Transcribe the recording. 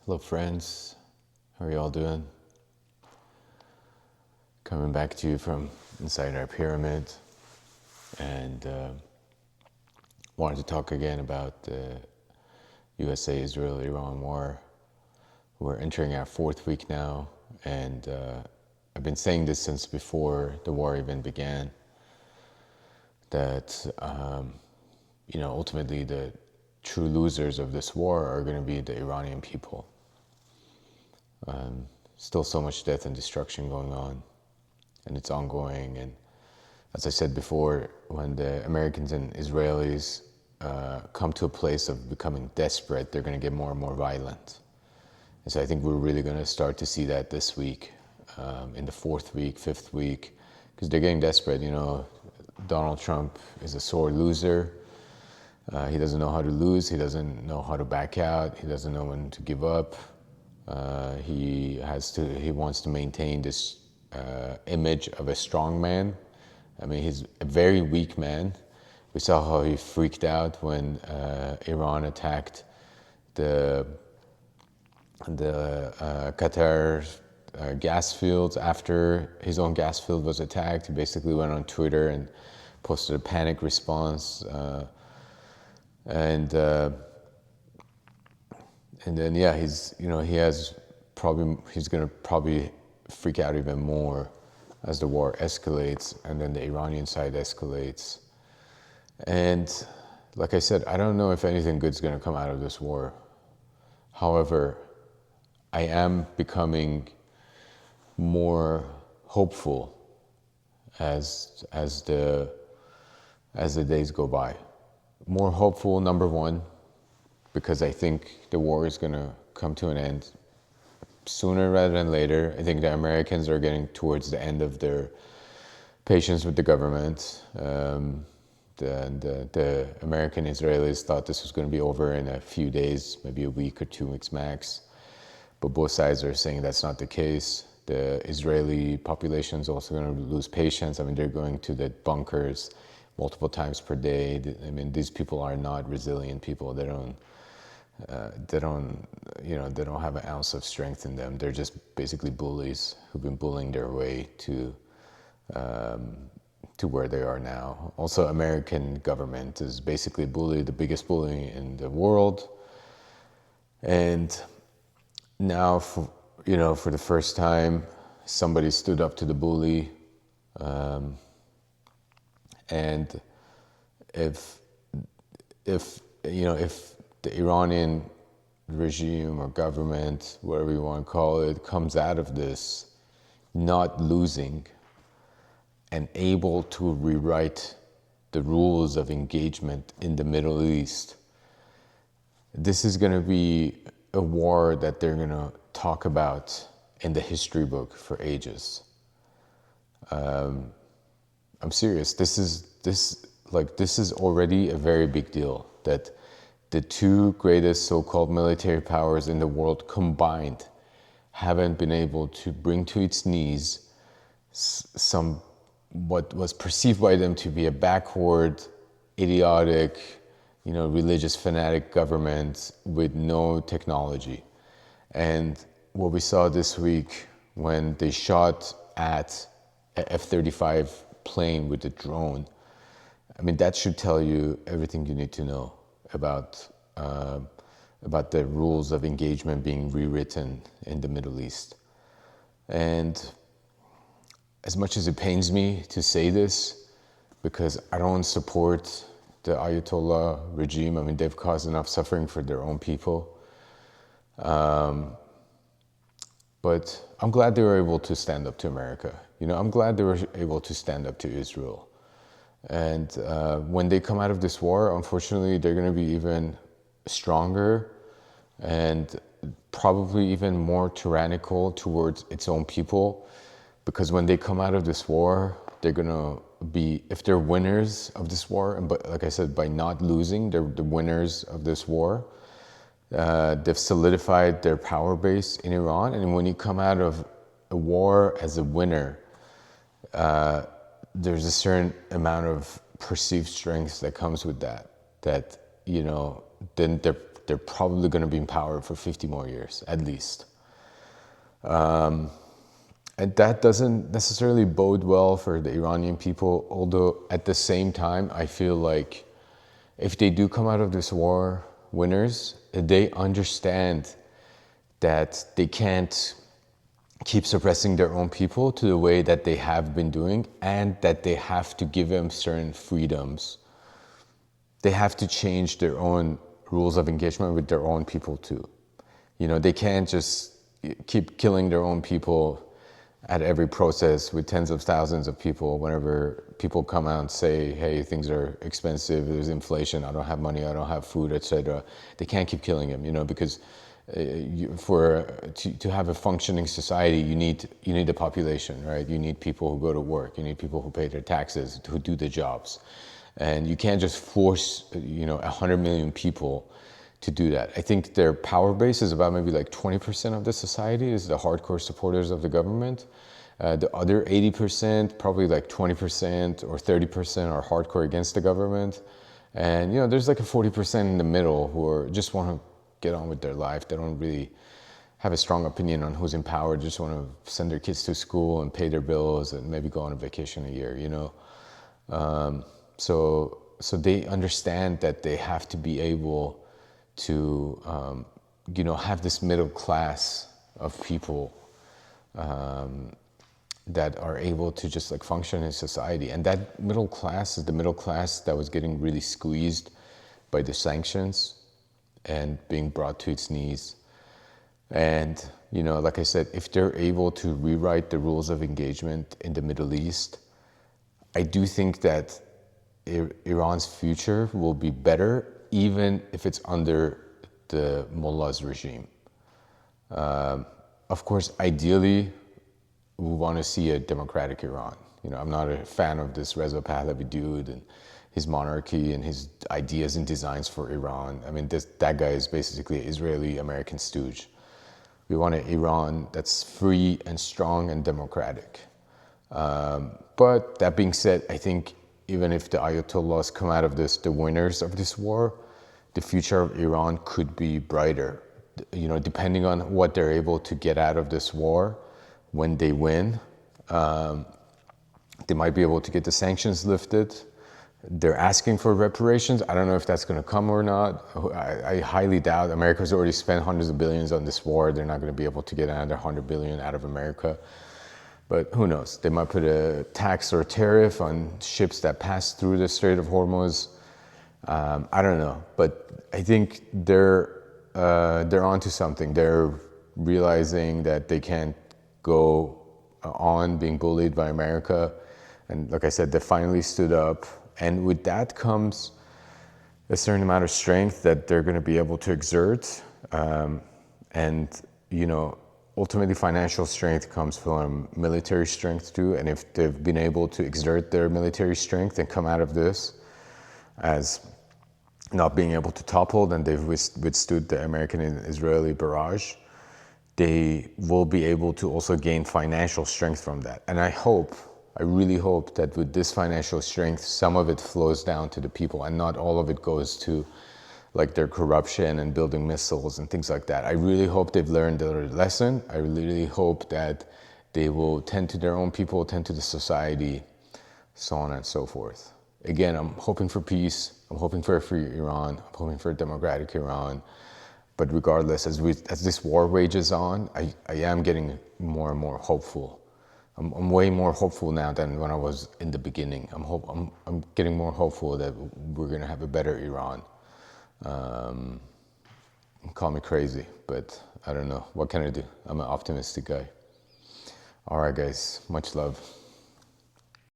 Hello, friends. How are you all doing? Coming back to you from inside our pyramid, and wanted to talk again about the USA Israel-Iran war. We're entering our fourth week now, and I've been saying this since before the war even began, that ultimately the true losers of this war are going to be the Iranian people. Still so much death and destruction going on, and it's ongoing. And as I said before, when the Americans and Israelis come to a place of becoming desperate, they're going to get more and more violent. And so I think we're really going to start to see that this week, in the fourth week, fifth week, because they're getting desperate. Donald Trump is a sore loser. He doesn't know how to lose. He doesn't know how to back out. He doesn't know when to give up. He wants to maintain this image of a strong man. I mean, he's a very weak man. We saw how he freaked out when Iran attacked the Qatar gas fields. After his own gas field was attacked, he basically went on Twitter and posted a panic response. And then he's gonna probably freak out even more as the war escalates, and then the Iranian side escalates. And like I said, I don't know if anything good's gonna come out of this war. However, I am becoming more hopeful as the days go by. More hopeful, number one, because I think the war is going to come to an end sooner rather than later. I think the Americans are getting towards the end of their patience with the government. The American Israelis thought this was going to be over in a few days, maybe a week or 2 weeks max. But both sides are saying that's not the case. The Israeli population is also going to lose patience. I mean, they're going to the bunkers multiple times per day. I mean, these people are not resilient people. They don't have an ounce of strength in them. They're just basically bullies who've been bullying their way to where they are now. Also, American government is basically the biggest bully in the world. And now, for the first time, somebody stood up to the bully. And if the Iranian regime or government, whatever you want to call it, comes out of this not losing and able to rewrite the rules of engagement in the Middle East, this is going to be a war that they're going to talk about in the history book for ages. I'm serious. This is already a very big deal, that the two greatest so-called military powers in the world combined haven't been able to bring to its knees what was perceived by them to be a backward, idiotic, religious fanatic government with no technology. And what we saw this week when they shot at a F-35 plane with a drone, I mean, that should tell you everything you need to know about the rules of engagement being rewritten in the Middle East. And as much as it pains me to say this, because I don't support the Ayatollah regime, I mean, they've caused enough suffering for their own people. But I'm glad they were able to stand up to America. I'm glad they were able to stand up to Israel. And when they come out of this war, unfortunately, they're going to be even stronger and probably even more tyrannical towards its own people. Because when they come out of this war, they're going to be, if they're winners of this war, but like I said, by not losing, they're the winners of this war. They've solidified their power base in Iran. And when you come out of a war as a winner, there's a certain amount of perceived strength that comes with that, then they're they're probably going to be in power for 50 more years at least. And that doesn't necessarily bode well for the Iranian people, although at the same time, I feel like if they do come out of this war winners, they understand that they can't keep suppressing their own people to the way that they have been doing, and that they have to give them certain freedoms. They have to change their own rules of engagement with their own people too. You know, they can't just keep killing their own people at every protest with tens of thousands of people. Whenever people come out and say, hey, things are expensive, there's inflation, I don't have money, I don't have food, etc. They can't keep killing them, you know, because to have a functioning society, you need the population, right? You need people who go to work, you need people who pay their taxes, who do the jobs. And you can't just force, 100 million people to do that. I think their power base is about maybe like 20% of the society is the hardcore supporters of the government. The other 80%, probably like 20% or 30% are hardcore against the government. And, there's like a 40% in the middle who just want to get on with their life. They don't really have a strong opinion on who's in power. They just want to send their kids to school and pay their bills and maybe go on a vacation a year, So they understand that they have to be able to, have this middle class of people that are able to just like function in society. And that middle class is the middle class that was getting really squeezed by the sanctions and being brought to its knees. And, like I said, if they're able to rewrite the rules of engagement in the Middle East, I do think that Iran's future will be better, even if it's under the mullah's regime. Of course, ideally, we want to see a democratic Iran. I'm not a fan of this Reza Pahlavi dude and his monarchy and his ideas and designs for Iran. I mean, that guy is basically an Israeli-American stooge. We want an Iran that's free and strong and democratic. But that being said, I think even if the Ayatollahs come out of this, the winners of this war, the future of Iran could be brighter. Depending on what they're able to get out of this war when they win. They might be able to get the sanctions lifted. They're asking for reparations. I don't know if that's going to come or not. I highly doubt. America's already spent hundreds of billions on this war. They're not going to be able to get another 100 billion out of America. But who knows? They might put a tax or a tariff on ships that pass through the Strait of Hormuz. I don't know. But I think they're onto something. They're realizing that they can't go on being bullied by America. And like I said, they finally stood up. And with that comes a certain amount of strength that they're going to be able to exert. Ultimately financial strength comes from military strength too. And if they've been able to exert their military strength and come out of this as not being able to topple, then they've withstood the American and Israeli barrage. They will be able to also gain financial strength from that. And I really hope that with this financial strength, some of it flows down to the people and not all of it goes to like their corruption and building missiles and things like that. I really hope they've learned their lesson. I really hope that they will tend to their own people, tend to the society, so on and so forth. Again, I'm hoping for peace. I'm hoping for a free Iran. I'm hoping for a democratic Iran. But regardless, as this war rages on, I am getting more and more hopeful. I'm way more hopeful now than when I was in the beginning. I'm getting more hopeful that we're gonna have a better Iran. Call me crazy, but I don't know. What can I do? I'm an optimistic guy. All right, guys. Much love.